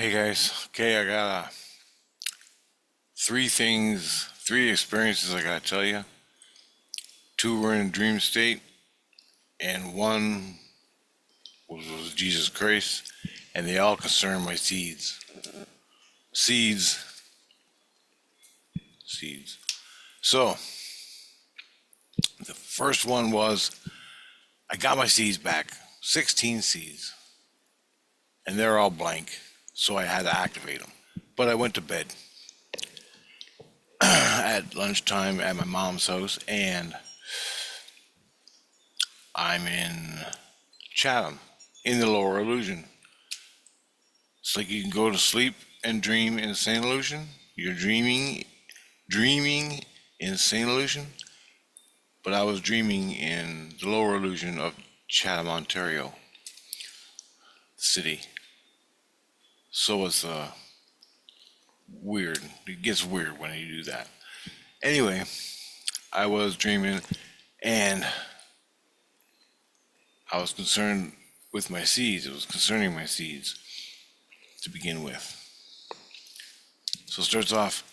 Hey guys, okay, I got three experiences I gotta tell you. Two were in a dream state, and one was Jesus Christ, and they all concern my seeds. Seeds, seeds. So, the first one was I got my seeds back, 16 seeds, and they're all blank, so I had to activate them. But I went to bed at lunchtime at my mom's house, and I'm in Chatham in the lower illusion. It's like you can go to sleep and dream in Saint Illusion. You're dreaming in Saint Illusion, but I was dreaming in the lower illusion of Chatham, Ontario city. So it's weird. It gets weird when you do that. Anyway, I was dreaming, and I was concerned with my seeds. It was concerning my seeds to begin with. So it starts off,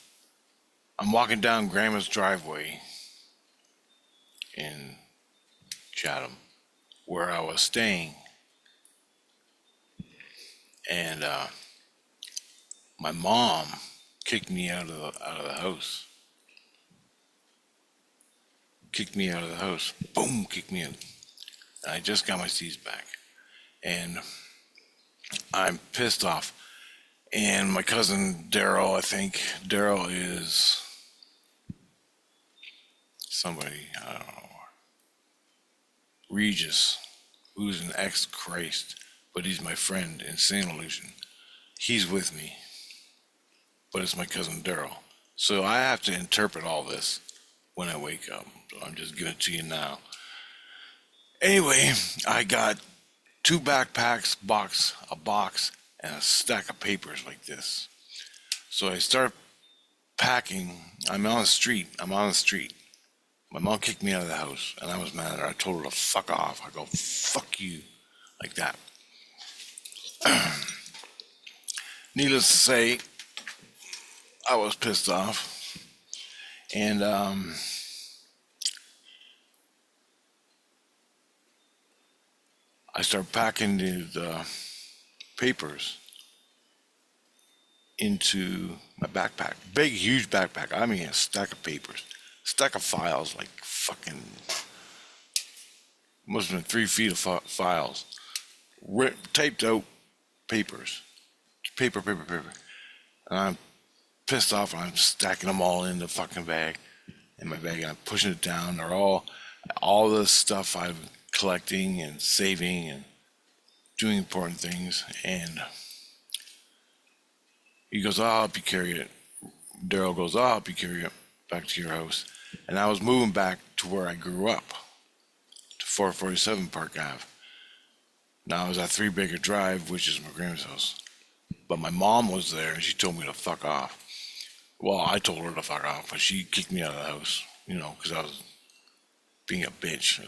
I'm walking down Grandma's driveway in Chatham, where I was staying, and my mom kicked me out of the house. Kicked me out of the house. Boom, kicked me out. And I just got my seeds back, and I'm pissed off. And my cousin Daryl, I think Daryl is somebody, I don't know, Regis, who's an ex-Christ, but he's my friend in Saint Illusion. He's with me, but it's my cousin Daryl. So I have to interpret all this when I wake up. So I'm just giving it to you now. Anyway, I got two backpacks, a box, and a stack of papers like this. So I start packing. I'm on the street. My mom kicked me out of the house, and I was mad at her. I told her to fuck off. I go, fuck you, like that. Needless to say, I was pissed off, and I start packing the papers into my backpack. Big, huge backpack. I mean, a stack of papers, stack of files, like fucking, must have been 3 feet of files, taped out papers, paper. And I'm pissed off, and I'm stacking them all in the fucking bag, in my bag, and I'm pushing it down. They're all the stuff I'm collecting and saving and doing important things. And he goes, I'll help you carry it. Daryl goes, I'll help you carry it back to your house. And I was moving back to where I grew up, to 447 Park Ave. Now I was at Three Baker Drive, which is my grandma's house. But my mom was there, and she told me to fuck off. Well, I told her to fuck off, but she kicked me out of the house, because I was being a bitch.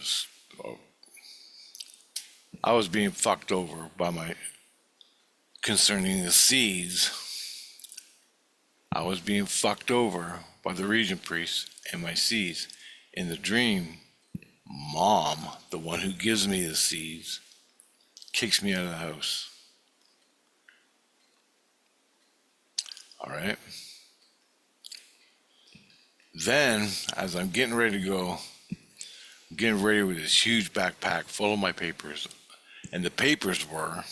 I was being fucked over by concerning the seeds. I was being fucked over by the Regent priest and my seeds. In the dream, Mom, the one who gives me the seeds, kicks me out of the house. All right. Then, as I'm getting ready to go, I'm getting ready with this huge backpack full of my papers. And the papers were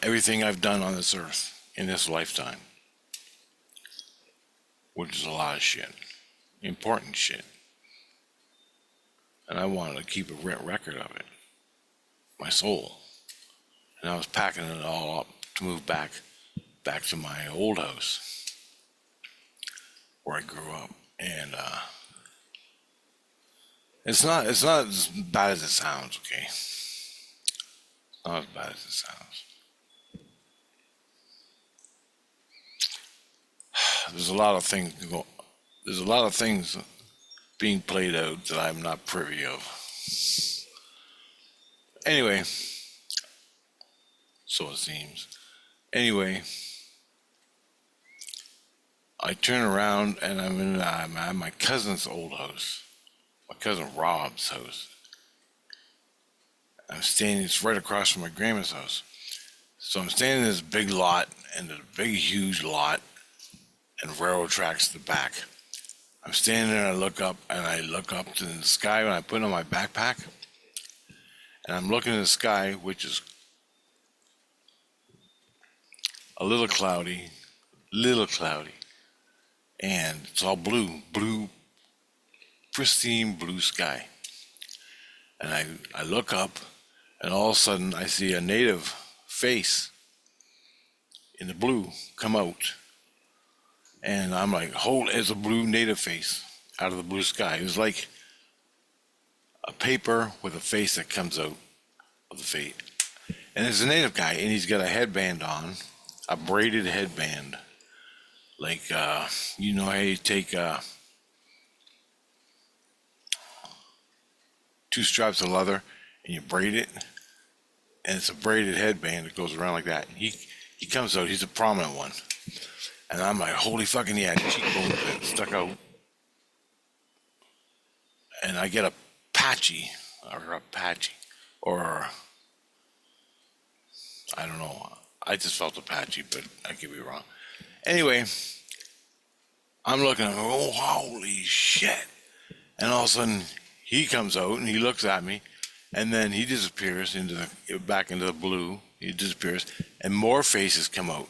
everything I've done on this earth in this lifetime, which is a lot of shit, important shit. And I wanted to keep a record of it, my soul. And I was packing it all up to move back to my old house where I grew up. And it's not as bad as it sounds, okay? It's not as bad as it sounds. There's a lot of things being played out that I'm not privy of. Anyway, So it seems. Anyway, I turn around and I'm at my cousin's old house, my cousin Rob's house. I'm standing, it's right across from my grandma's house. So I'm standing in this big lot, and there's a big, huge lot, and railroad tracks at the back. I'm standing there and I look up to the sky when I put on my backpack, and I'm looking at the sky, which is a little cloudy, and it's all blue, pristine blue sky. And I look up, and all of a sudden I see a native face in the blue come out. And I'm like, hold, it's a blue native face out of the blue sky. It was like a paper with a face that comes out of the face. And it's a native guy, and he's got a headband on, a braided headband. Like, you know how you take two straps of leather and you braid it? And it's a braided headband that goes around like that. He comes out, he's a prominent one. And I'm like, holy fucking yeah, cheekbone stuck out. And I get a patchy, or I don't know. I just felt Apache, but I could be wrong. Anyway, I'm looking at him, oh, holy shit. And all of a sudden, he comes out and he looks at me, and then he disappears back into the blue. He disappears, and more faces come out.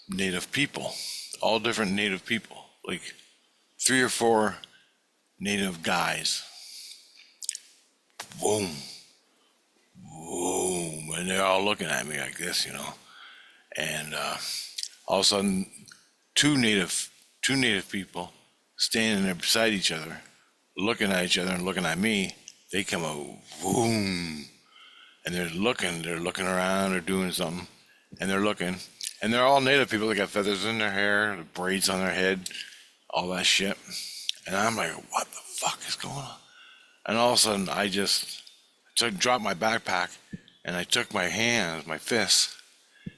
Native people, all different native people, like 3 or 4 native guys. Boom. Boom. And they're all looking at me like this, you know. And all of a sudden, two native people standing there beside each other, looking at each other and looking at me. They come out, boom. And they're looking around, they're doing something, and they're looking. And they're all native people. They got feathers in their hair, the braids on their head, all that shit. And I'm like, what the fuck is going on? And all of a sudden, I just dropped my backpack, and I took my hands, my fists,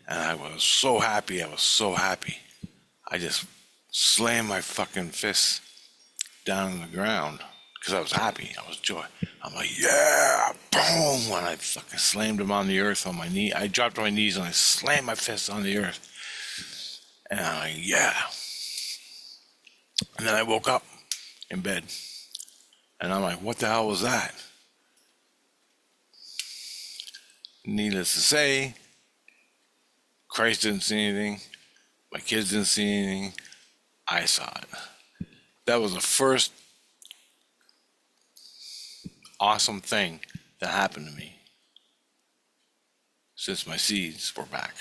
and I was so happy. I just slammed my fucking fists down on the ground because I was happy. I was joy. I'm like, yeah, boom. And I fucking slammed them on the earth on my knee. I dropped on my knees and I slammed my fists on the earth. And I'm like, yeah. And then I woke up in bed. And I'm like, what the hell was that? Needless to say, Christ didn't see anything. My kids didn't see anything. I saw it. That was the first awesome thing that happened to me since my seeds were back.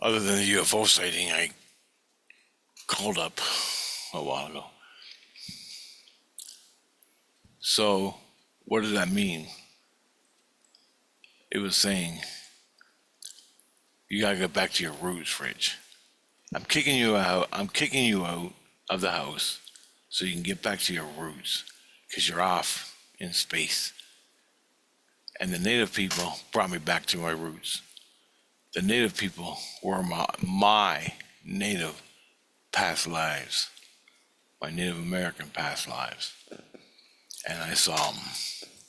Other than the UFO sighting I called up a while ago. So, what does that mean? It was saying, you gotta get back to your roots, Rich. I'm kicking you out of the house so you can get back to your roots because you're off in space. And the native people brought me back to my roots. The native people were my native past lives, my Native American past lives. And I saw him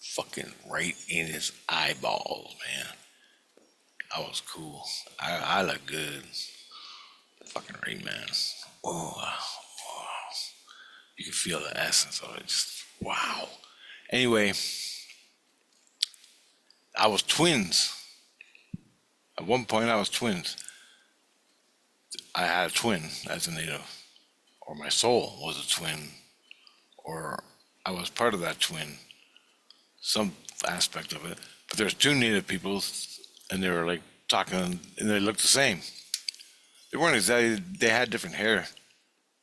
fucking right in his eyeballs, man. I was cool. I look good. Fucking right, man. Oh, wow. You can feel the essence of it. Just wow. Anyway, I was twins. At one point, I was twins. I had a twin as a native, or my soul was a twin, or I was part of that twin, some aspect of it. But there's 2 native people, and they were like talking, and they looked the same. They weren't exactly, they had different hair,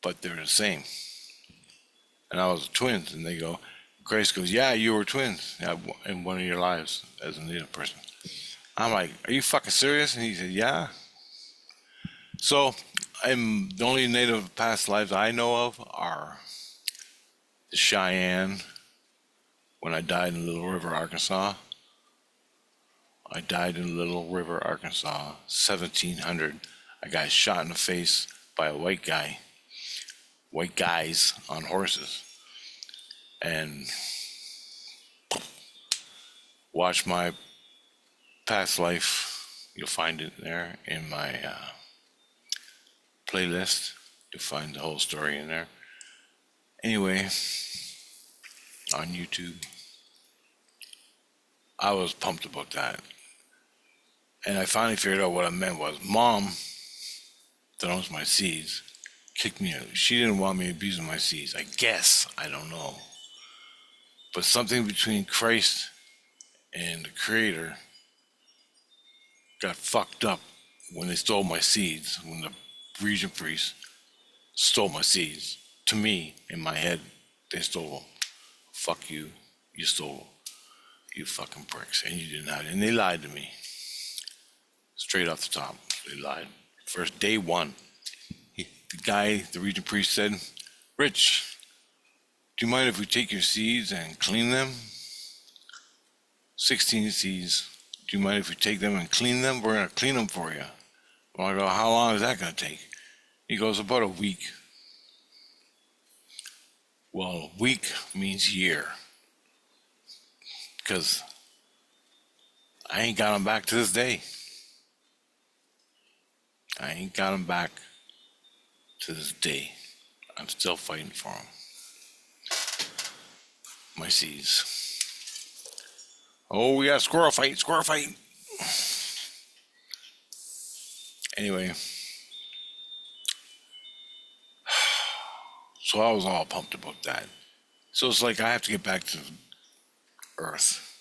but they were the same. And I was twins, and they go, Grace goes, yeah, you were twins in one of your lives as a native person. I'm like, are you fucking serious? And he said, yeah. So I'm the only native past lives I know of are the Cheyenne when I died in Little River, Arkansas, I died in Little River, Arkansas, 1700. I got shot in the face by a white guys on horses, and watch my past life. You'll find it there in my playlist. You'll find the whole story in there. Anyway, on YouTube, I was pumped about that. And I finally figured out what I meant was Mom, that owns my seeds, kicked me out. She didn't want me abusing my seeds. I guess. I don't know. But something between Christ and the Creator got fucked up when they stole my seeds, when the region priest stole my seeds. To me, in my head, they stole them. Fuck you. You stole them. You fucking pricks. And you did not. And they lied to me. Straight off the top. They lied. First day one. The region priest said, Rich, do you mind if we take your seeds and clean them? 16 seeds. Do you mind if we take them and clean them? We're going to clean them for you. Well, I go, how long is that going to take? He goes, about a week. Well, week means year. Because I ain't got them back to this day. I ain't got them back to this day. I'm still fighting for them. My seeds. Oh, we got a squirrel fight. Anyway. So I was all pumped about that. So it's like I have to get back to Earth.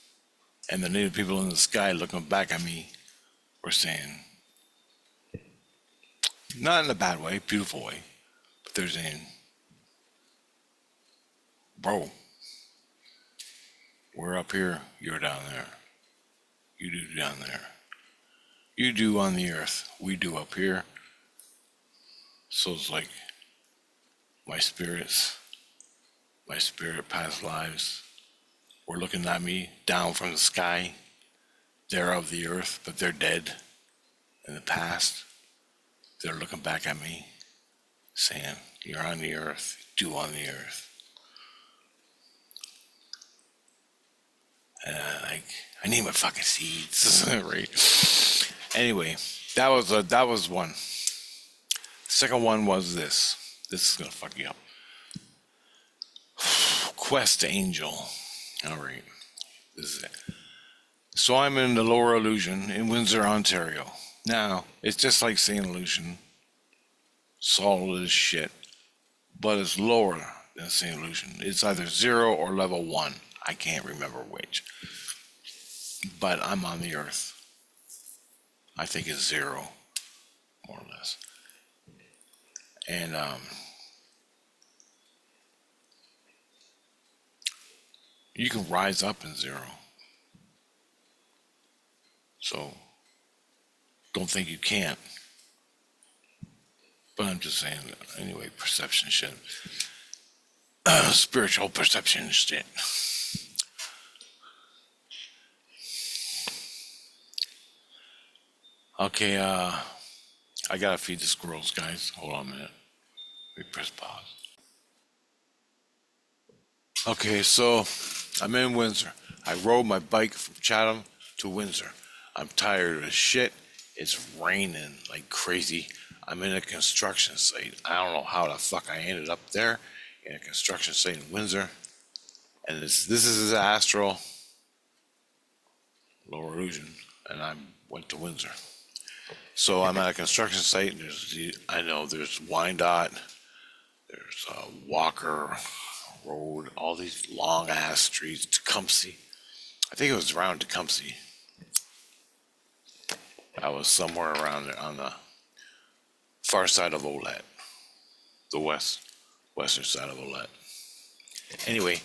And the native people in the sky looking back at me were saying, not in a bad way, beautiful way, but they're saying, bro, we're up here, you're down there. You do down there. You do on the earth, we do up here. So it's like my spirit, past lives, were looking at me down from the sky. They're of the earth, but they're dead in the past. They're looking back at me, saying, you're on the earth, do on the earth. And I need my fucking seeds, right? Anyway, that was one. Second one was this. This is gonna fuck you up. Quest Angel. All right, this is it. So I'm in the Lower Illusion in Windsor, Ontario. Now, it's just like St. Lucian, solid as shit, but it's lower than St. Lucian. It's either 0 or level 1. I can't remember which. But I'm on the earth. I think it's 0, more or less. And you can rise up in 0. So don't think you can't. But I'm just saying, anyway, perception shit. Spiritual perception shit. Okay, I gotta feed the squirrels, guys. Hold on a minute. Let me press pause. Okay, so I'm in Windsor. I rode my bike from Chatham to Windsor. I'm tired as shit. It's raining like crazy. I'm in a construction site. I don't know how the fuck I ended up there in a construction site in Windsor. And this is astral Lower Illusion, and I went to Windsor. So I'm at a construction site, and there's Wyandotte, there's Walker Road, all these long ass streets, Tecumseh. I think it was around Tecumseh. I was somewhere around there on the far side of Olet, the western side of Olet. Anyway,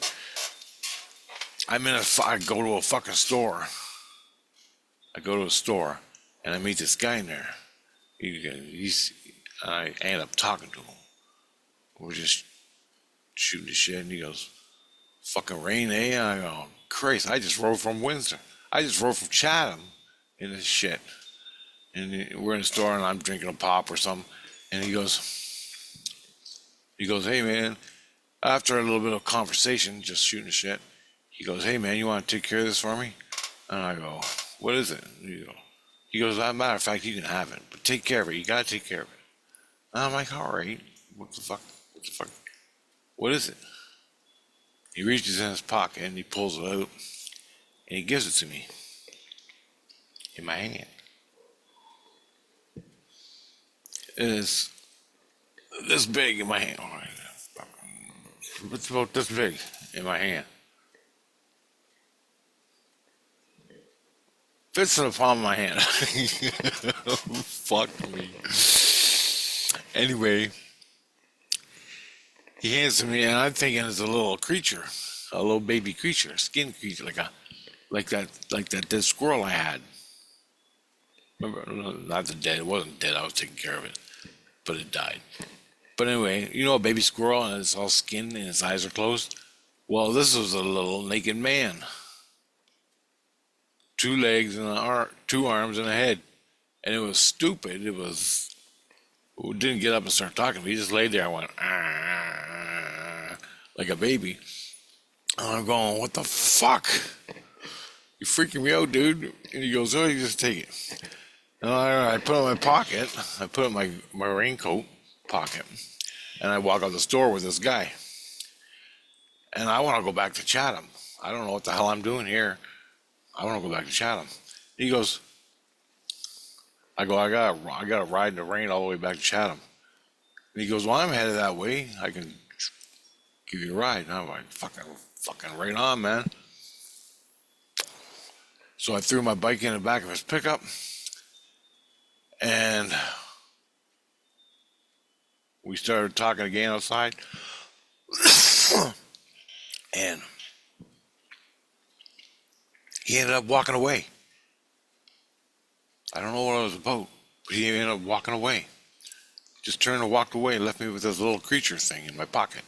I go to a fucking store. I go to a store, and I meet this guy in there. I end up talking to him. We're just shooting the shit, and he goes, fucking rain, eh? And I go, Christ, I just rode from Windsor. I just rode from Chatham in his shit. And we're in the store and I'm drinking a pop or something. And he goes, hey man, after a little bit of conversation, just shooting the shit, he goes, hey man, you want to take care of this for me? And I go, what is it? He goes, as a matter of fact, you can have it, but take care of it. You got to take care of it. And I'm like, all right, what the fuck? What is it? He reaches in his pocket and he pulls it out and he gives it to me in my hand. It is this big in my hand. It's about this big in my hand. Fits in the palm of my hand. Fuck me. Anyway, he hands it to me, and I'm thinking it's a little creature, a little baby creature, a skin creature, like that dead squirrel I had. Remember, not the dead. It wasn't dead. I was taking care of it, but it died. But anyway, you know a baby squirrel, and it's all skin, and its eyes are closed. Well, this was a little naked man. 2 legs and 2 arms and a head. And it was stupid. It didn't get up and start talking to me. He just laid there and went, like a baby. And I'm going, what the fuck? You're freaking me out, dude. And he goes, oh, you just take it. And I put it in my pocket. I put it in my raincoat pocket. And I walk out the store with this guy. And I want to go back to Chatham. I don't know what the hell I'm doing here. I want to go back to Chatham. He goes, I got to ride in the rain all the way back to Chatham. And he goes, well, I'm headed that way. I can give you a ride. And I'm like, fucking right on, man. So I threw my bike in the back of his pickup. And we started talking again outside. And he ended up walking away. I don't know what it was about, but he ended up walking away. Just turned and walked away and left me with this little creature thing in my pocket.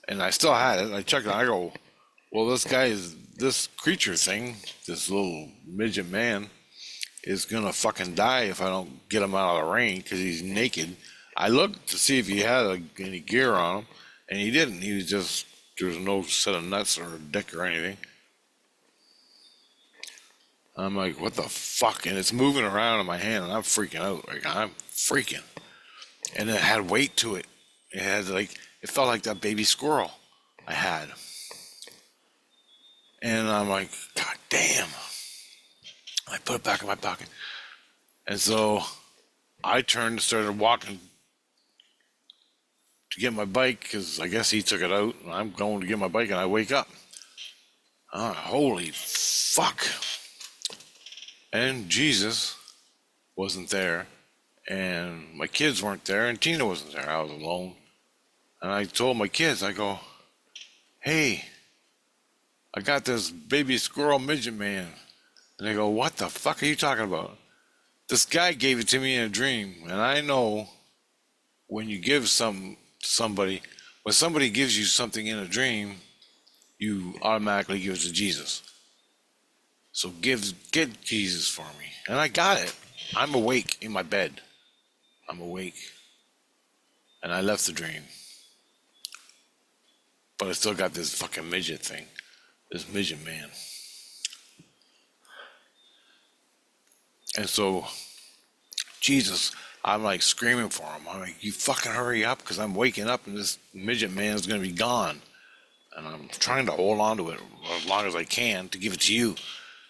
And I still had it. I checked it. I go, well, this creature thing, this little midget man, is going to fucking die if I don't get him out of the rain because he's naked. I looked to see if he had any gear on him, and he didn't. He was just, there was no set of nuts or dick or anything. I'm like, what the fuck? And it's moving around in my hand, and I'm freaking out. Like, I'm freaking. And it had weight to it. It felt like that baby squirrel I had. And I'm like, God damn. I put it back in my pocket. And so I turned and started walking to get my bike, because I guess he took it out, and I'm going to get my bike, and I wake up. Holy fuck. And Jesus wasn't there, and my kids weren't there, and Tina wasn't there. I was alone. And I told my kids, I go, hey, I got this baby squirrel midget man. And they go, what the fuck are you talking about? This guy gave it to me in a dream, and I know when you give somebody, when somebody gives you something in a dream, you automatically give it to Jesus. So get Jesus for me. And I got it. I'm awake in my bed. I'm awake. And I left the dream. But I still got this fucking midget thing. This midget man. And so, Jesus, I'm like screaming for him. I'm like, you fucking hurry up, because I'm waking up and this midget man is going to be gone. And I'm trying to hold on to it as long as I can to give it to you.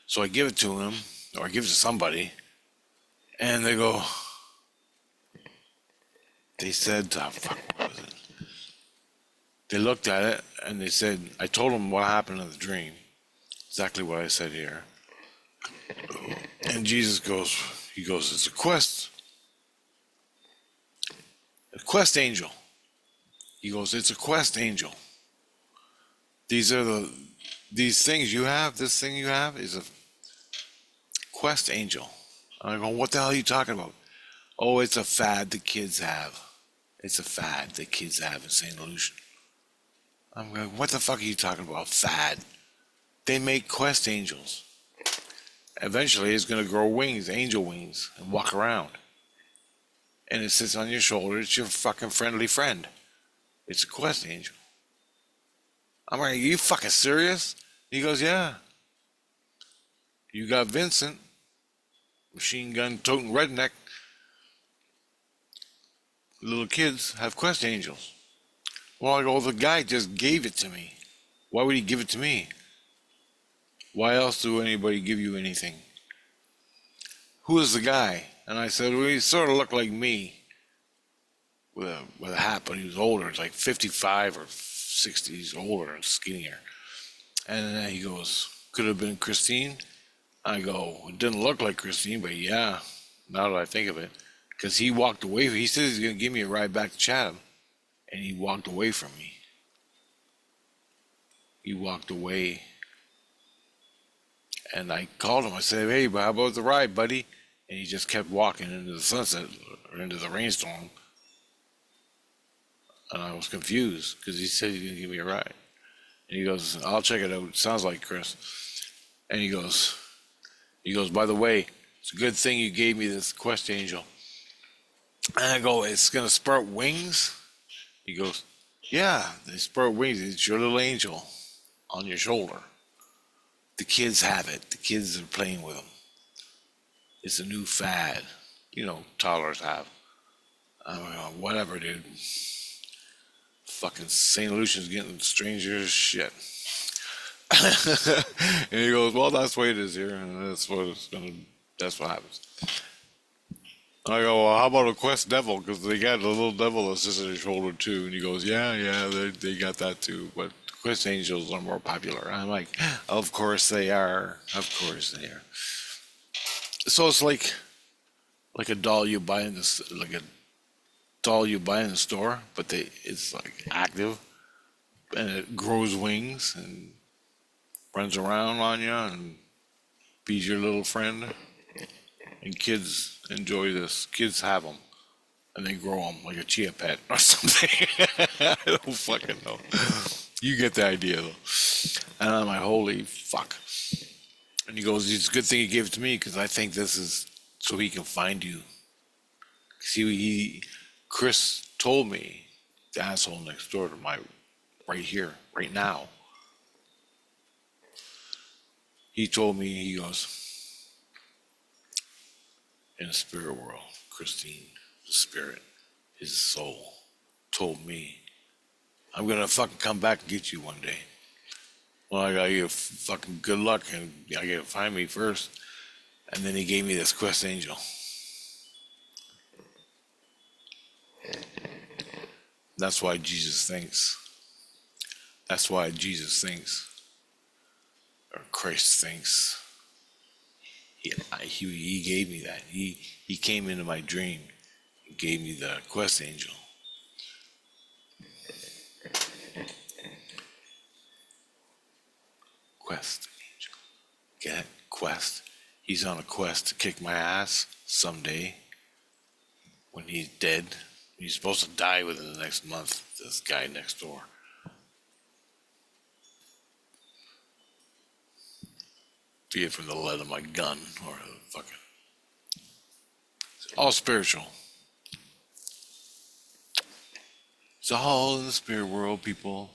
So I give it to him, or I give it to somebody, and they go, they said, fuck, what was it? They looked at it, and they said, I told them what happened in the dream, exactly what I said here. And Jesus goes, it's a quest angel. He goes, it's a quest angel. These things you have, this thing you have is a quest angel. And I go, what the hell are you talking about? Oh, it's a fad the kids have. It's a fad the kids have in St. Lucia. I'm going, what the fuck are you talking about? Fad. They make quest angels. Eventually, it's going to grow wings, angel wings, and walk around. And it sits on your shoulder. It's your fucking friendly friend. It's a quest angel. I'm like, are you fucking serious? He goes, yeah. You got Vincent, machine gun toting redneck. Little kids have quest angels. Well, I go, the guy just gave it to me. Why would he give it to me? Why else do anybody give you anything? Who is the guy? And I said, well, he sort of looked like me with a hat, but he was older. It's like 55 or 60. He's older and skinnier. And then he goes, could have been Christine. I go, it didn't look like Christine, but yeah, now that I think of it. Because he walked away. He said he's going to give me a ride back to Chatham. And he walked away from me. He walked away. And I called him. I said, hey, how about the ride, buddy? And he just kept walking into the sunset or into the rainstorm. And I was confused because he said he's going to give me a ride. And he goes, I'll check it out. It sounds like Chris. And he goes, by the way, it's a good thing you gave me this quest angel. And I go, it's going to sprout wings? He goes, yeah, they sprout wings. It's your little angel on your shoulder. The kids have it. The kids are playing with them. It's a new fad. You know, toddlers have. I'm like, whatever, dude. Fucking St. Lucian's getting stranger as shit. And he goes, well, that's the way it is here, and that's what happens. And I go, well, how about a quest devil? Because they got a little devil that sits on your shoulder too. And he goes, yeah, they got that too. But quest angels are more popular. And I'm like, of course they are. Of course they are. So it's like a doll you buy in this, like a doll you buy in the store, but it's like active, and it grows wings and runs around on you and be your little friend. And kids enjoy this. Kids have them, and they grow them like a chia pet or something. I don't fucking know. You get the idea though. And I'm like, holy fuck. And he goes, it's a good thing he gave it to me because I think this is so he can find you. See, Chris told me, the asshole next door to my, right here, right now. He told me, he goes, in the spirit world, Christine, the spirit, his soul, told me, I'm going to fucking come back and get you one day. Well, I got you fucking good luck, and I got to find me first. And then he gave me this quest angel. That's why Jesus thinks. That's why Jesus thinks, or Christ thinks. He gave me that. He came into my dream and gave me the quest angel. Quest angel. Get it? Quest. He's on a quest to kick my ass someday when he's dead. He's supposed to die within the next month, this guy next door. Be it from the lead of my gun or the fucking... It's all spiritual. It's all in the spirit world, people.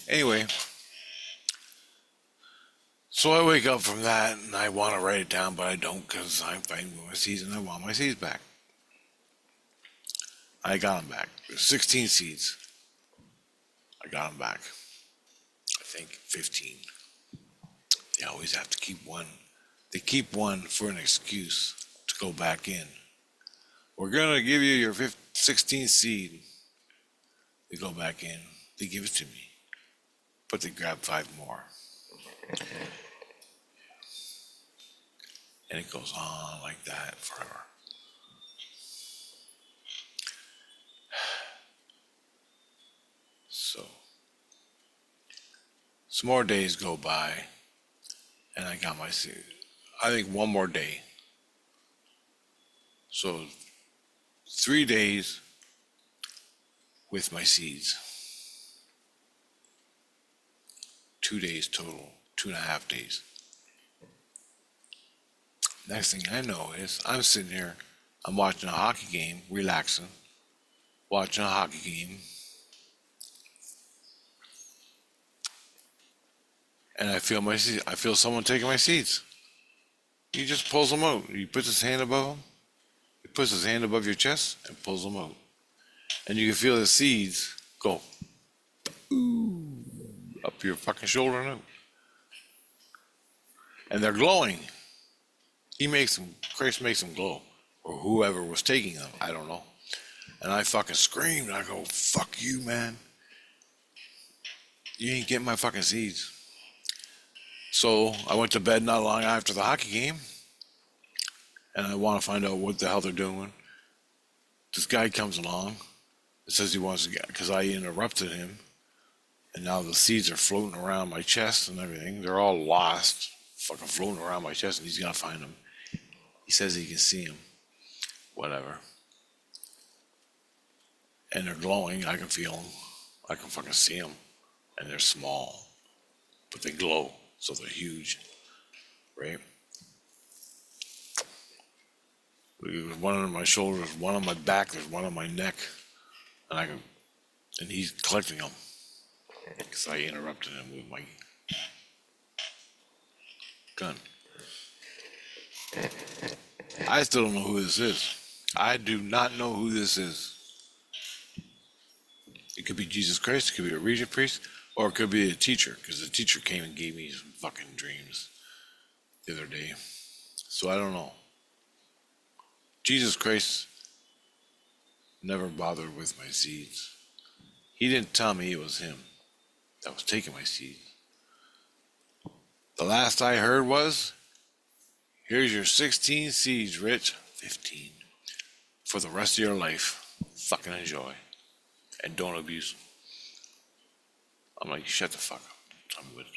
Anyway, so I wake up from that and I want to write it down, but I don't because I'm fighting with my seeds and I want my seeds back. I got them back. There's 16 seeds. I got them back. I think 15. They always have to keep one. They keep one for an excuse to go back in. We're going to give you your 16th seed. They go back in. They give it to me. But they grab 5 more. And it goes on like that forever. So, some more days go by, and I got my seed. I think one more day. So, 3 days with my seeds. 2 days total, 2.5 days. Next thing I know is I'm sitting here, I'm watching a hockey game, relaxing, watching a hockey game, and I feel my seat. I feel someone taking my seats. He just pulls them out. He puts his hand above them. He puts his hand above your chest and pulls them out. And you can feel the seeds go up your fucking shoulder now. And they're glowing. He makes them, Christ makes them glow. Or whoever was taking them, I don't know. And I fucking screamed. I go, fuck you, man. You ain't getting my fucking seeds. So I went to bed not long after the hockey game. And I want to find out what the hell they're doing. This guy comes along. It says he wants to get, because I interrupted him. And now the seeds are floating around my chest and everything. They're all lost, fucking floating around my chest, and he's gonna find them. He says he can see them. Whatever. And they're glowing. I can feel them. I can fucking see them. And they're small, but they glow, so they're huge, right? There's one on my shoulders, one on my back, there's one on my neck, and he's collecting them because I interrupted him with my gun. I still don't know who this is. I do not know who this is. It could be Jesus Christ, it could be a regent priest, or it could be a teacher, because the teacher came and gave me some fucking dreams the other day. So I don't know. Jesus Christ never bothered with my seeds. He didn't tell me it was him that was taking my seeds. The last I heard was, here's your 16 seeds, Rich. 15. For the rest of your life. Fucking enjoy. And don't abuse them. I'm like, shut the fuck up. Tell me what to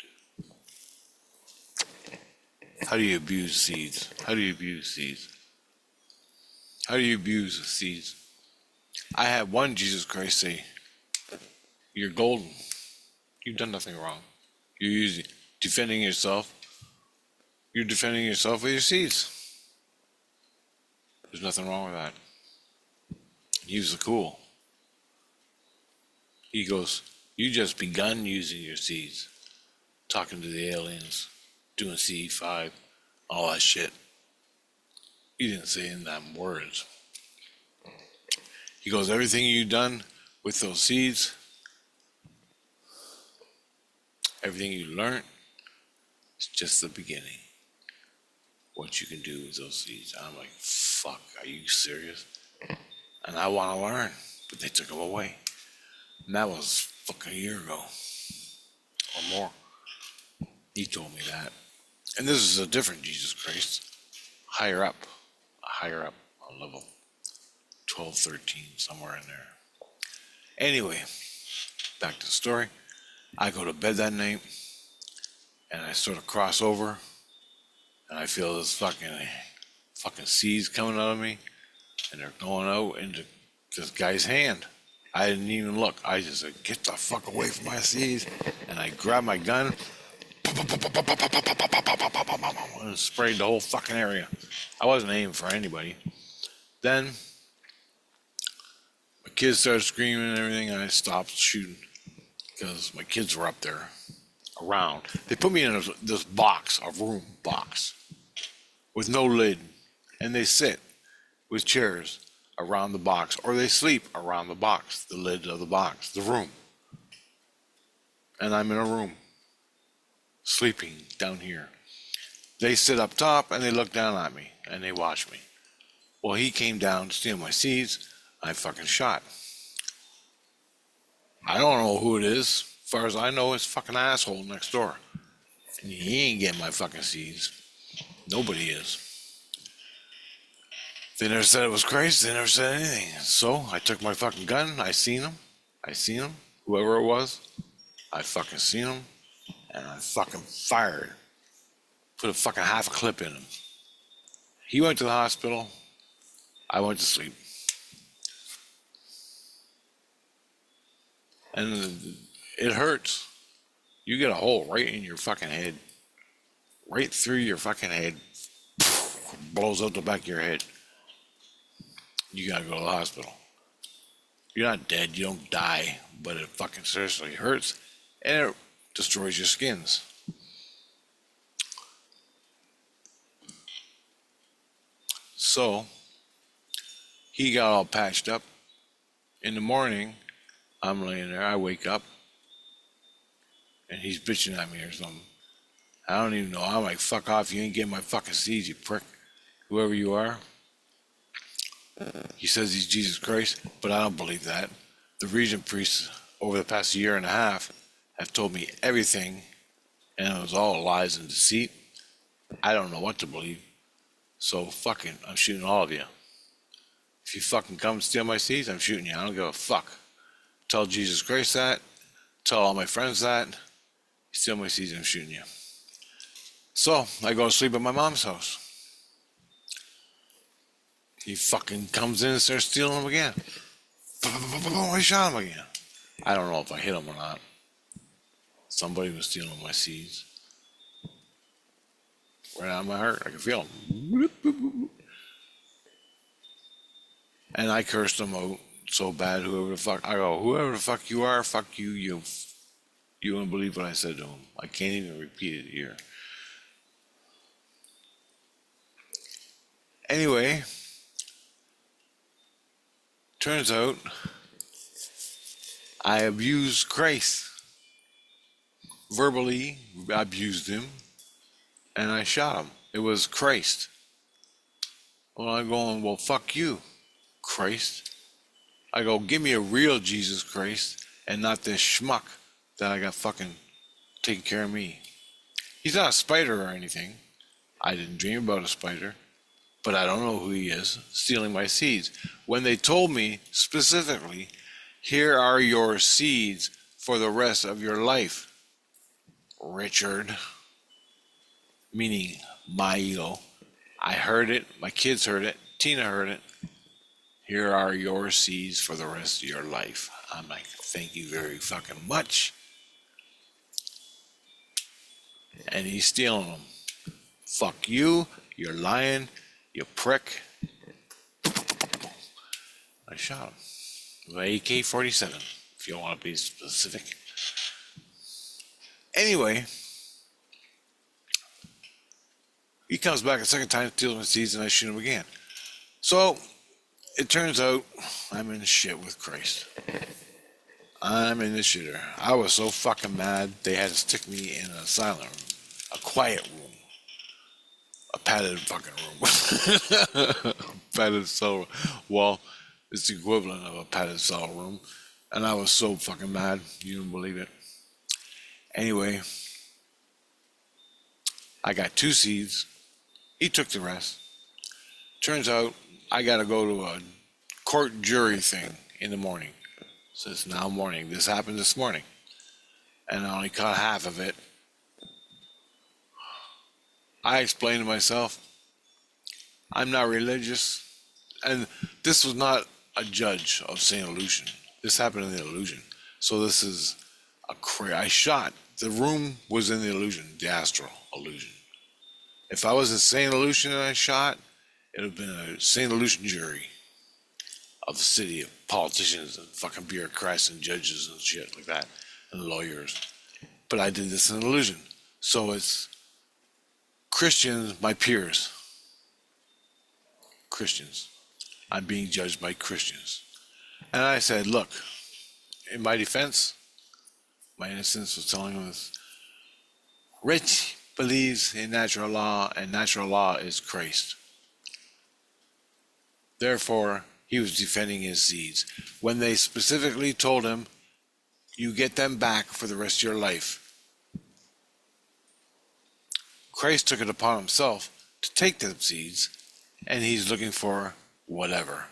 do. How do you abuse seeds? How do you abuse seeds? How do you abuse seeds? I had one Jesus Christ say, you're golden. You've done nothing wrong. You're defending yourself. You're defending yourself with your seeds. There's nothing wrong with that. He was cool. He goes, you just begun using your seeds. Talking to the aliens, doing CE5, all that shit. He didn't say in them words. He goes, everything you've done with those seeds, everything you learned, it's just the beginning. What you can do with those seeds. I'm like, fuck, are you serious? And I want to learn, but they took them away. And that was fucking a year ago or more. He told me that. And this is a different Jesus Christ. Higher up on level 12, 13, somewhere in there. Anyway, back to the story. I go to bed that night and I sort of cross over and I feel this fucking seeds coming out of me and they're going out into this guy's hand. I didn't even look. I just said, get the fuck away from my seeds. And I grabbed my gun and sprayed the whole fucking area. I wasn't aiming for anybody. Then my kids started screaming and everything, and I stopped shooting because my kids were up there around. They put me in this box, a room box, with no lid, and they sit with chairs around the box, or they sleep around the box, the lid of the box, the room. And I'm in a room, sleeping down here. They sit up top and they look down at me and they watch me. Well, he came down to steal my seeds. I fucking shot. I don't know who it is. As far as I know, it's fucking asshole next door. And he ain't getting my fucking seeds. Nobody is. They never said it was crazy. They never said anything. So I took my fucking gun. I seen him. Whoever it was. I fucking seen him. And I fucking fired. Put a fucking half a clip in him. He went to the hospital. I went to sleep. And it hurts. You get a hole right in your fucking head. Right through your fucking head. blows out the back of your head. You gotta go to the hospital. You're not dead, you don't die, but it fucking seriously hurts and it destroys your skins. So he got all patched up. In the morning, I'm laying there, I wake up and he's bitching at me or something. I don't even know. I'm like, fuck off, you ain't getting my fucking seeds, you prick. Whoever you are. He says he's Jesus Christ, but I don't believe that. The region priests over the past year and a half have told me everything, and it was all lies and deceit. I don't know what to believe. So fucking, I'm shooting all of you. If you fucking come and steal my seeds, I'm shooting you. I don't give a fuck. Tell Jesus Christ that. Tell all my friends that. You steal my seeds, I'm shooting you. So I go to sleep at my mom's house. He fucking comes in and starts stealing them again. I shot him again. I don't know if I hit him or not. Somebody was stealing my seeds. Right out of my heart. I can feel them. And I cursed him out so bad, whoever the fuck. I go, whoever the fuck you are, fuck you. You wouldn't believe what I said to him. I can't even repeat it here. Anyway, turns out I abused Christ. Verbally abused him, and I shot him. It was Christ. Well, I'm going, well, fuck you, Christ. I go, give me a real Jesus Christ and not this schmuck that I got fucking taking care of me. He's not a spider or anything. I didn't dream about a spider, but I don't know who he is stealing my seeds. When they told me specifically, here are your seeds for the rest of your life, Richard, meaning my ego. I heard it, my kids heard it, Tina heard it. Here are your seeds for the rest of your life. I'm like, thank you very fucking much. And he's stealing them. Fuck you, you're lying, you prick. I shot him with an AK-47, if you want to be specific. Anyway, he comes back a second time, steals my seeds, and I shoot him again. So, it turns out I'm in shit with Christ. I'm in the shitter. I was so fucking mad, they had to stick me in an asylum room, a quiet room, a padded fucking room. Padded cell room. Well, it's the equivalent of a padded cell room. And I was so fucking mad, you don't believe it. Anyway, I got 2 seeds. He took the rest. Turns out I got to go to a court jury thing in the morning. So it's now morning. This happened this morning. And I only caught half of it. I explained to myself, I'm not religious. And this was not a judge of St. Illusion. This happened in the Illusion. So this is I shot. The room was in the Illusion, the astral illusion. If I was in St. Illusion and I shot, it would have been a St. Illusion jury of the city of politicians and fucking bureaucrats and judges and shit like that, and lawyers. But I did this in Illusion. So it's Christians, my peers. Christians. I'm being judged by Christians. And I said, look, in my defense, my innocence was telling him this. Rich believes in natural law, and natural law is Christ. Therefore, he was defending his seeds. When they specifically told him, you get them back for the rest of your life, Christ took it upon himself to take them seeds, and he's looking for whatever.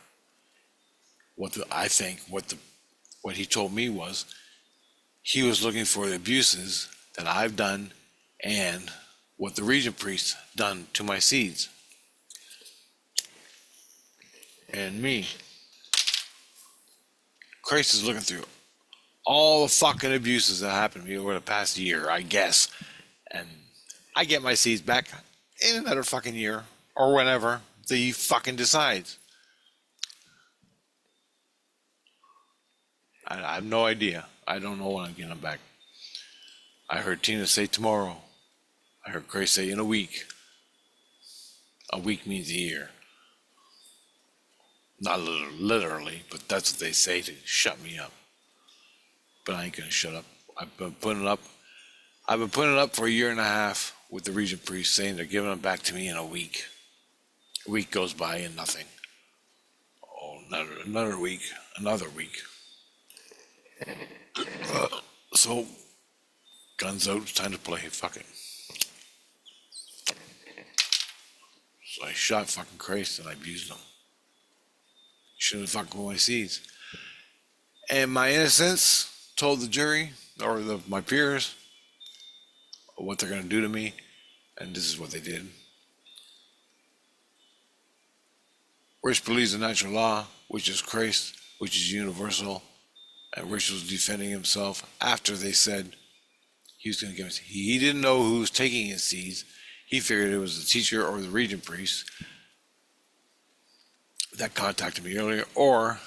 What he told me was, he was looking for the abuses that I've done and what the regent priest done to my seeds. And me. Christ is looking through all the fucking abuses that happened to me over the past year, I guess. And I get my seeds back in another fucking year. or whenever he fucking decides. I have no idea. I don't know when I'm getting him back. I heard Tina say tomorrow. I heard Grace say in a week. A week means a year. Not literally, but that's what they say to shut me up. But I ain't gonna shut up. I've been putting it up for a year and a half with the region priest saying they're giving them back to me in a week. A week goes by and nothing. Oh, another week. So, guns out, it's time to play. Fuck it. So I shot fucking Christ and I abused him. Should have fucking with my seeds. And my innocence told the jury, or my peers, what they're going to do to me. And this is what they did. Rich believes in natural law, which is Christ, which is universal. And Rich was defending himself after they said he was going to give us. He didn't know who was taking his seeds. He figured it was the teacher or the region priest that contacted me earlier, or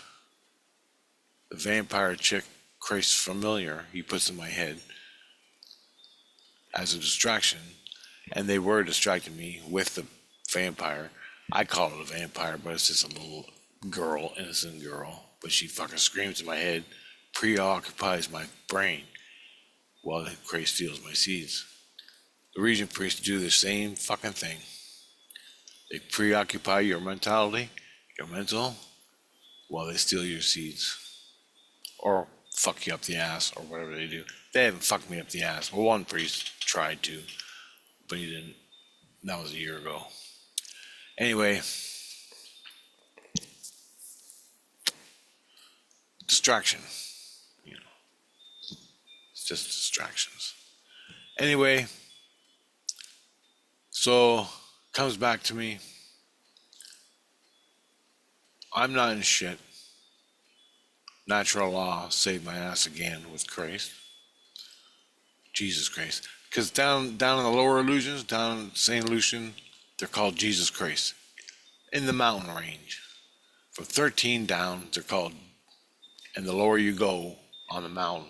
the vampire chick, Christ familiar, he puts in my head as a distraction. And they were distracting me with the vampire. I call it a vampire, but it's just a little girl, innocent girl. But she fucking screams in my head, preoccupies my brain while Christ steals my seeds. The region priests do the same fucking thing. They preoccupy your mentality, your mental, while they steal your seeds. Or fuck you up the ass, or whatever they do. They haven't fucked me up the ass. Well, one priest tried to, but he didn't. That was a year ago. Anyway, distraction. You know, it's just distractions. Anyway, so comes back to me. I'm not in shit. Natural law saved my ass again with Christ. Jesus Christ. Because down in the lower illusions, down in St. Lucian, they're called Jesus Christ. In the mountain range. From 13 down, they're called, and the lower you go on the mountain,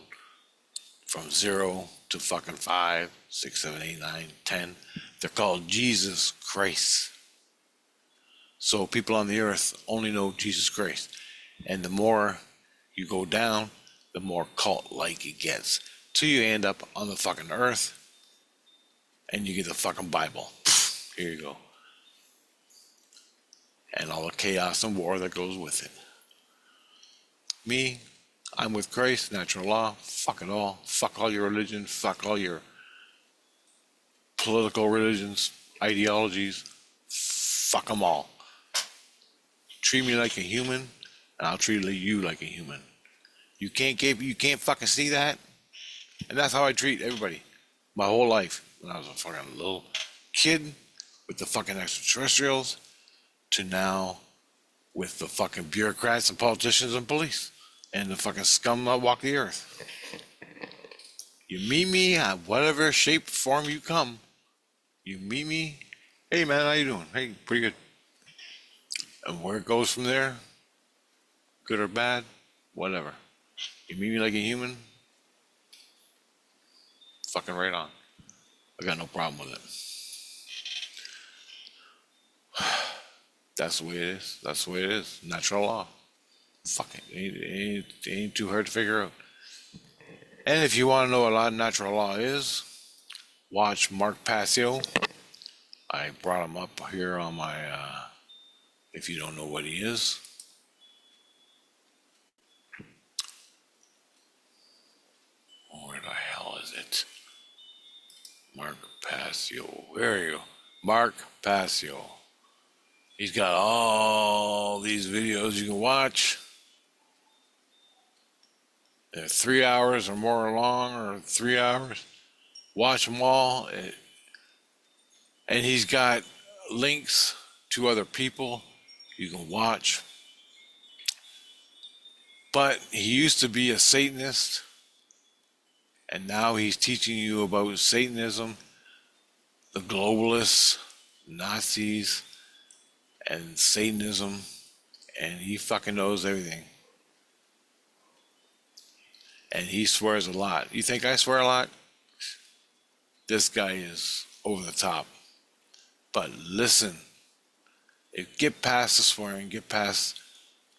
from 0 to fucking 5, 6, 7, 8, 9, 10, they're called Jesus Christ. So people on the earth only know Jesus Christ. And the more you go down, the more cult-like it gets. Till you end up on the fucking earth, and you get the fucking Bible. Here you go. And all the chaos and war that goes with it. Me, I'm with Christ, natural law, fuck it all. Fuck all your religion, fuck all your political religions, ideologies. Fuck them all. Treat me like a human, and I'll treat you like a human. You can't fucking see that? And that's how I treat everybody. My whole life. When I was a fucking little kid with the fucking extraterrestrials, to now with the fucking bureaucrats and politicians and police and the fucking scum that walk the earth. You meet me at whatever shape, form you come. You meet me, hey man, how you doing? Hey, pretty good. And where it goes from there, good or bad, whatever. You meet me like a human, fucking right on. I got no problem with it. That's the way it is. That's the way it is. Natural law. Fuck it. It ain't too hard to figure out. And if you want to know what natural law is, watch Mark Passio. I brought him up here on my, if you don't know what he is. Where the hell is it? Mark Passio. There you go. Mark Passio. He's got all these videos you can watch. They're 3 hours or more long, or 3 hours. Watch them all. And he's got links to other people you can watch. But he used to be a Satanist, and now he's teaching you about Satanism, the globalists, Nazis, and Satanism, and he fucking knows everything. And he swears a lot. You think I swear a lot? This guy is over the top. But listen, get past the swearing, get past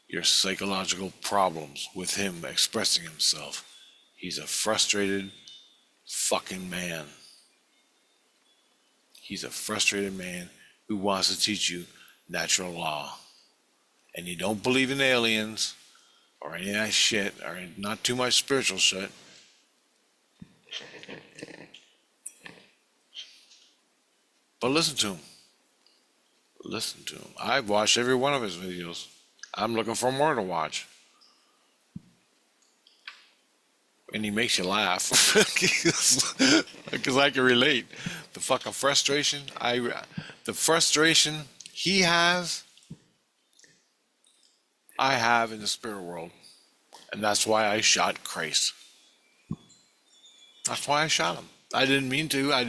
your psychological problems with him expressing himself. He's a frustrated fucking man. He's a frustrated man who wants to teach you natural law. And you don't believe in aliens or any of that shit, or not too much spiritual shit. But listen to him. Listen to him. I've watched every one of his videos. I'm looking for more to watch. And he makes you laugh. Because I can relate. The fucking frustration, the frustration he has, I have in the spirit world. And that's why I shot Christ. That's why I shot him. I didn't mean to. I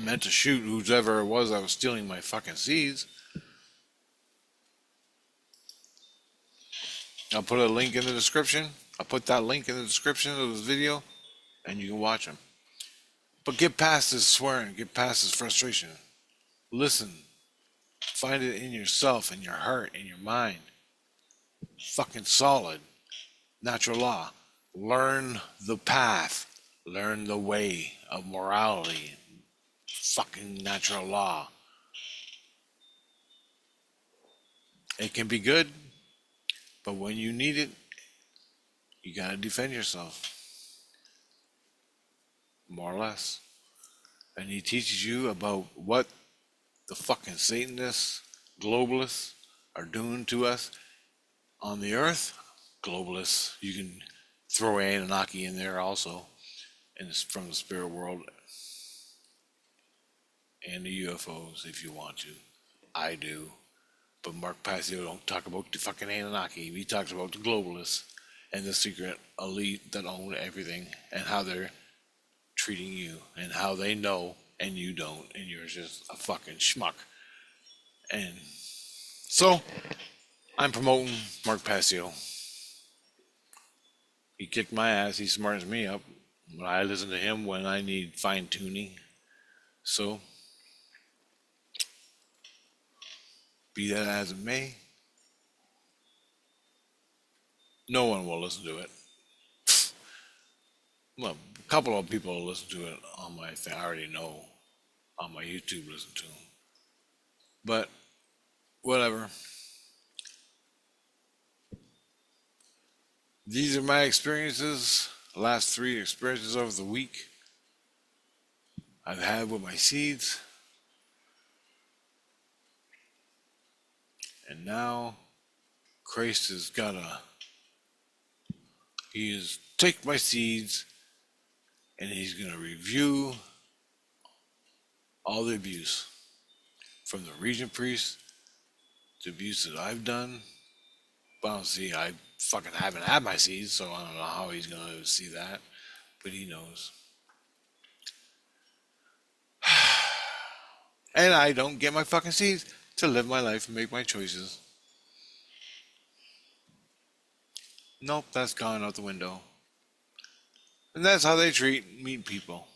meant to shoot whoever it was that was stealing my fucking seeds. I'll put a link in the description. I'll put that link in the description of this video, and you can watch him. But get past this swearing. Get past this frustration. Listen. Find it in yourself, in your heart, in your mind. Fucking solid. Natural law. Learn the path. Learn the way of morality. Fucking natural law. It can be good, but when you need it, you gotta defend yourself. More or less. And he teaches you about what the fucking Satanists, globalists are doing to us on the earth. Globalists, you can throw Anunnaki in there also, and it's from the spirit world, and the UFOs if you want to. I do. But Mark Passio don't talk about the fucking Anunnaki. He talks about the globalists and the secret elite that own everything, and how they're treating you, and how they know and you don't, and you're just a fucking schmuck. And so I'm promoting Mark Passio. He kicked my ass. He smartens me up. But I listen to him when I need fine tuning. So be that as it may, no one will listen to it. Well, a couple of people will listen to it on my thing. I already know on my YouTube, listen to them. But whatever. These are my experiences, the last 3 experiences over the week I've had with my seeds. And now Christ has he is take my seeds, and he's going to review all the abuse, from the region priest, the abuse that I've done. Well, see, I fucking haven't had my seeds, so I don't know how he's going to see that, but he knows. And I don't get my fucking seeds to live my life and make my choices. Nope, that's gone out the window. And that's how they meet people.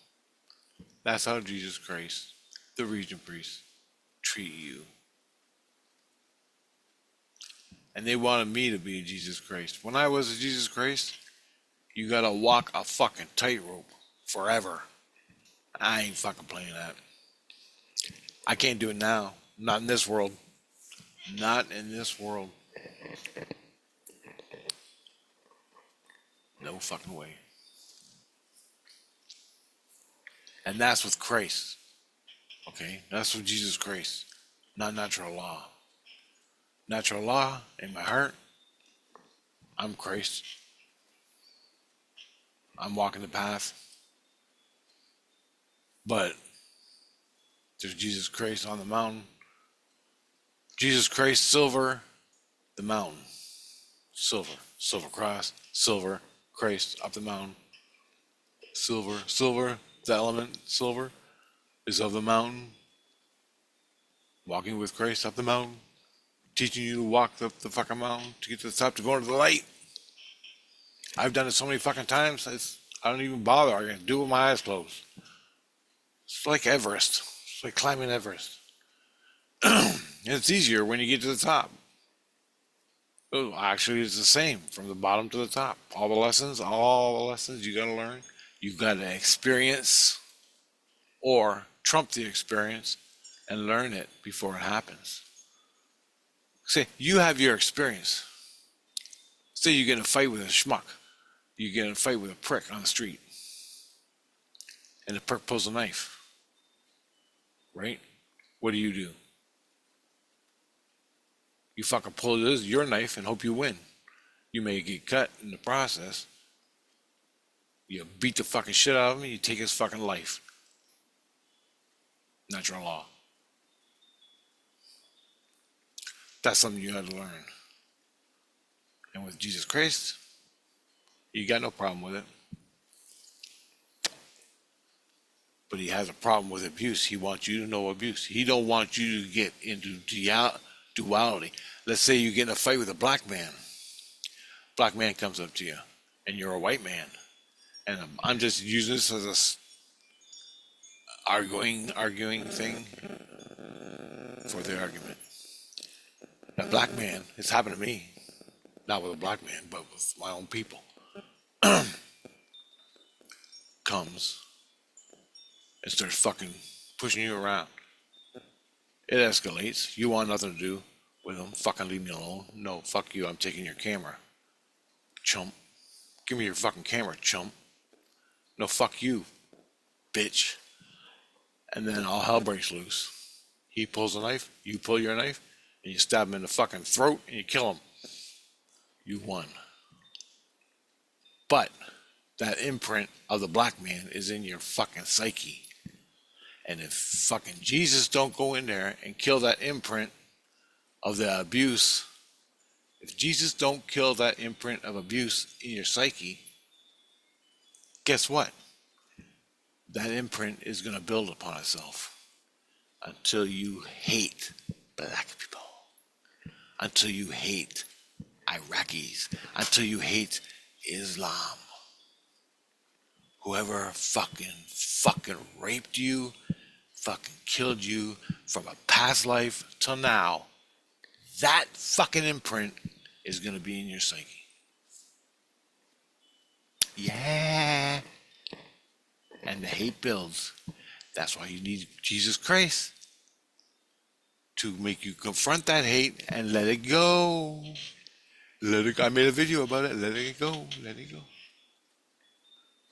That's how Jesus Christ, the region priest, treat you. And they wanted me to be Jesus Christ. When I was a Jesus Christ, you gotta walk a fucking tightrope forever. I ain't fucking playing that. I can't do it now. Not in this world. Not in this world. No fucking way. And that's with Christ. Okay? That's with Jesus Christ. Not natural law. Natural law in my heart, I'm Christ. I'm walking the path. But there's Jesus Christ on the mountain. Jesus Christ, silver, the mountain. Silver. Silver cross. Silver. Christ up the mountain. Silver. Silver. The element silver is of the mountain. Walking with Christ up the mountain, teaching you to walk up the fucking mountain to get to the top to go into the light. I've done it so many fucking times. I don't even bother. I can do it with my eyes closed. It's like Everest. It's like climbing Everest. And it's easier when you get to the top. Oh, actually, it's the same from the bottom to the top. All the lessons you got to learn. You've got to experience or trump the experience and learn it before it happens. See, you have your experience. Say you get in a fight with a schmuck. You get in a fight with a prick on the street. And the prick pulls a knife. Right? What do? You fucking pull your knife and hope you win. You may get cut in the process. You beat the fucking shit out of him, you take his fucking life. Natural law. That's something you had to learn. And with Jesus Christ, you got no problem with it. But he has a problem with abuse. He wants you to know abuse. He don't want you to get into duality. Let's say you get in a fight with a black man. Black man comes up to you, and you're a white man. And I'm just using this as a arguing thing for the argument. A black man, it's happened to me, not with a black man, but with my own people, comes and starts fucking pushing you around. It escalates. You want nothing to do with him. Fucking leave me alone. No, fuck you. I'm taking your camera. Chump. Give me your fucking camera, chump. No, fuck you, bitch. And then all hell breaks loose. He pulls a knife, you pull your knife, and you stab him in the fucking throat and you kill him. You won. But that imprint of the black man is in your fucking psyche. And if fucking Jesus don't go in there and kill that imprint of the abuse, if Jesus don't kill that imprint of abuse in your psyche, guess what? That imprint is going to build upon itself until you hate black people, until you hate Iraqis, until you hate Islam. Whoever fucking raped you, fucking killed you from a past life till now, that fucking imprint is going to be in your psyche. Yeah. And the hate builds. That's why you need Jesus Christ to make you confront that hate and let it go. I made a video about it. Let it go. Let it go.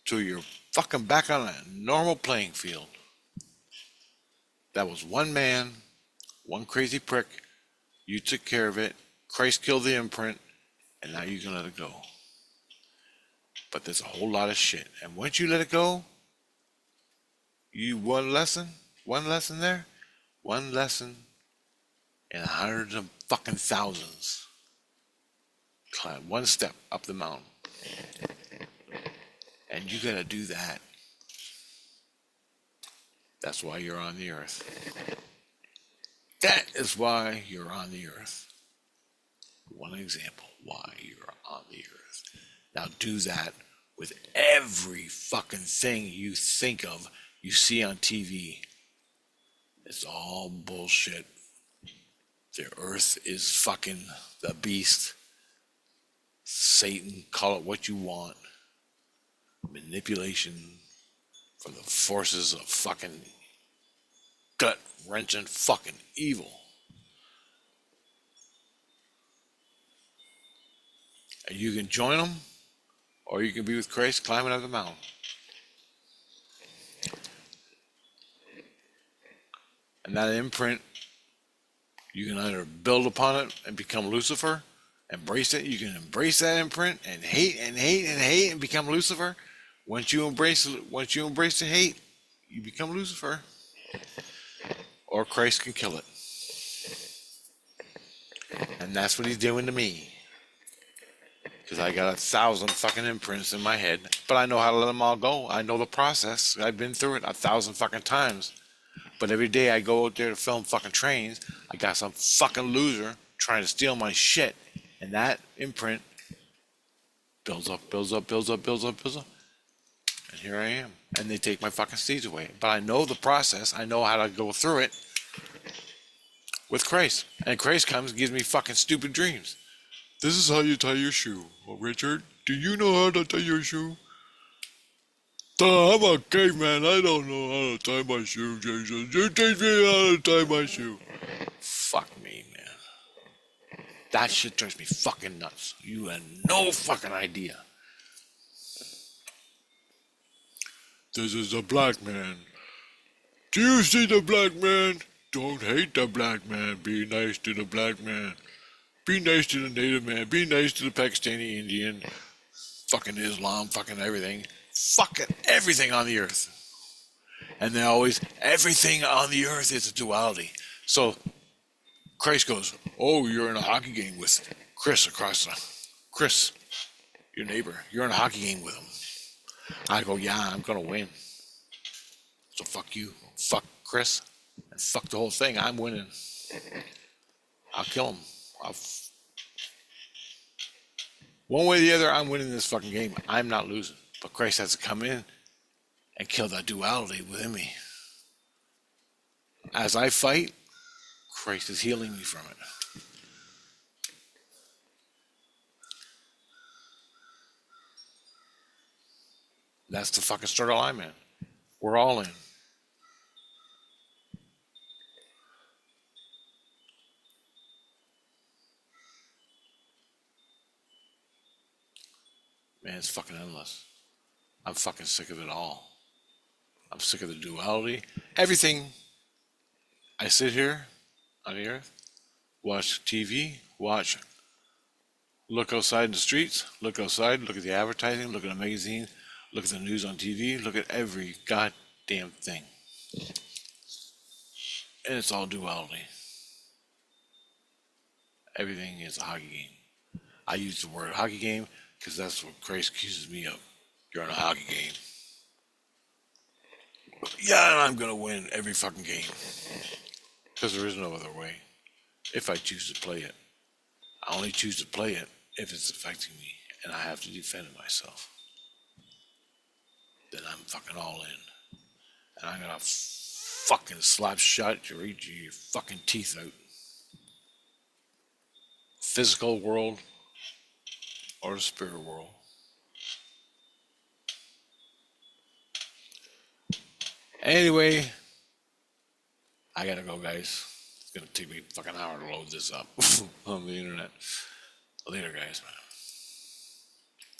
Till you're fucking back on a normal playing field. That was one man, one crazy prick. You took care of it. Christ killed the imprint, and now you can let it go. But there's a whole lot of shit. And once you let it go, one lesson there, one lesson in hundreds of fucking thousands. Climb one step up the mountain. And you gotta do that. That's why you're on the earth. That is why you're on the earth. One example why you're on the earth. Now do that with every fucking thing you think of, you see on TV. It's all bullshit. The earth is fucking the beast. Satan, call it what you want. Manipulation from the forces of fucking gut-wrenching fucking evil. And you can join them, or you can be with Christ climbing up the mountain. And that imprint, you can either build upon it and become Lucifer, embrace it. You can embrace that imprint and hate and hate and hate and become Lucifer. Once you embrace the hate, you become Lucifer. Or Christ can kill it. And that's what he's doing to me. Because I got 1,000 fucking imprints in my head. But I know how to let them all go. I know the process. I've been through it 1,000 fucking times. But every day I go out there to film fucking trains, I got some fucking loser trying to steal my shit. And that imprint builds up, builds up, builds up, builds up, builds up. And here I am. And they take my fucking stage away. But I know the process. I know how to go through it with Christ. And Christ comes and gives me fucking stupid dreams. This is how you tie your shoe. Well, Richard, do you know how to tie your shoe? I'm a caveman. I don't know how to tie my shoe, Jason. You teach me how to tie my shoe. Fuck me, man. That shit drives me fucking nuts. You have no fucking idea. This is a black man. Do you see the black man? Don't hate the black man. Be nice to the black man. Be nice to the native man. Be nice to the Pakistani Indian. Fucking Islam. Fucking everything. Fucking everything on the earth. And they always, everything on the earth is a duality. So Christ goes, oh, you're in a hockey game with Chris across the, Chris, your neighbor, you're in a hockey game with him. I go, yeah, I'm going to win. So fuck you, fuck Chris, and fuck the whole thing. I'm winning. I'll kill him. One way or the other, I'm winning this fucking game. I'm not losing. But Christ has to come in and kill that duality within me. As I fight, Christ is healing me from it. That's the fucking start of I'm in. We're all in. Man, it's fucking endless. I'm fucking sick of it all. I'm sick of the duality. Everything. I sit here on the earth, watch TV, look outside in the streets, look outside, look at the advertising, look at the magazine, look at the news on TV, look at every goddamn thing. And it's all duality. Everything is a hockey game. I use the word hockey game because that's what Christ accuses me of. You're in a hockey game. Yeah, I'm going to win every fucking game. Because there is no other way. If I choose to play it. I only choose to play it if it's affecting me and I have to defend myself. Then I'm fucking all in. And I'm going to fucking slap shut your fucking teeth out. Physical world or the spirit world. Anyway, I gotta go, guys. It's gonna take me a fucking hour to load this up on the internet. Later, guys.